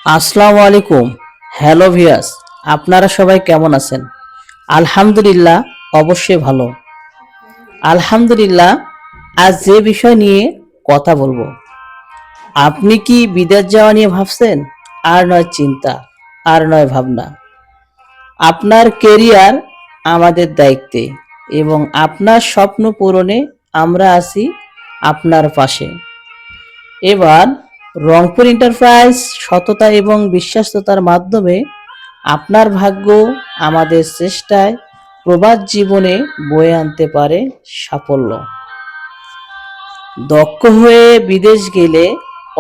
আসসালামু আলাইকুম। Hello viewers, আপনারা সবাই কেমন আছেন? আলহামদুলিল্লাহ, অবশ্যই ভালো। আলহামদুলিল্লাহ, আজ যে বিষয় নিয়ে কথা বলবো, আপনি কি বিদেশ যাওয়া নিয়ে ভাবছেন? আর নয় চিন্তা, আর নয় ভাবনা। আপনার কেরিয়ার আমাদের দায়িত্বে এবং আপনার স্বপ্ন পূরণে আমরা আছি আপনার পাশে। এবার রংপুর এন্টারপ্রাইজ সততা এবং বিশ্বাসতার মাধ্যমে আপনার ভাগ্য আমাদের চেষ্টায় প্রবাস জীবনে বয়ে আনতে পারে সাফল্য। দক্ষ হয়ে বিদেশ গেলে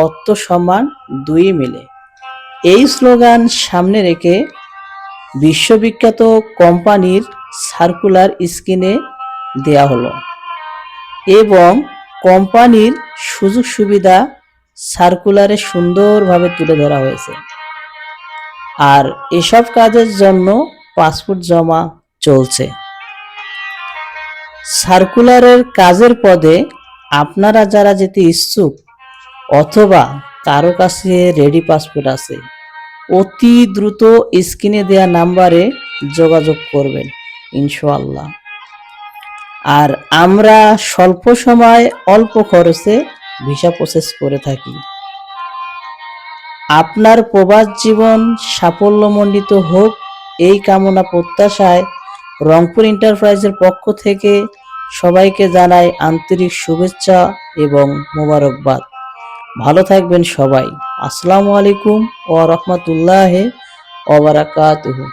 অর্থ সম্মান দুই মিলে, এই স্লোগান সামনে রেখে বিশ্ববিখ্যাত কোম্পানির সার্কুলার স্ক্রিনে দেয়া হলো এবং কোম্পানির সুযোগ সুবিধা সার্কুলারে সুন্দরভাবে তুলে ধরা হয়েছে। আর এসব কাজের জন্য পাসপোর্ট জমা চলছে। সার্কুলারের কাজের পদে আপনারা যারা যেতে ইচ্ছুক অথবা কারো কাছে রেডি পাসপোর্ট আছে, অতি দ্রুত স্ক্রিনে দেয়া নাম্বারে যোগাযোগ করবেন ইনশাআল্লাহ। আর আমরা স্বল্প সময় অল্প খরচে ভিসা প্রসেস করে থাকি। আপনার প্রবাস জীবন সাফল্যমণ্ডিত হোক, এই কামনা প্রত্যাশায় রংপুর এন্টারপ্রাইজের পক্ষ থেকে সবাইকে জানাই আন্তরিক শুভেচ্ছা এবং মোবারকবাদ। ভালো থাকবেন সবাই। আসসালামু আলাইকুম ওয়া রাহমাতুল্লাহি ওয়া বারাকাতুহু।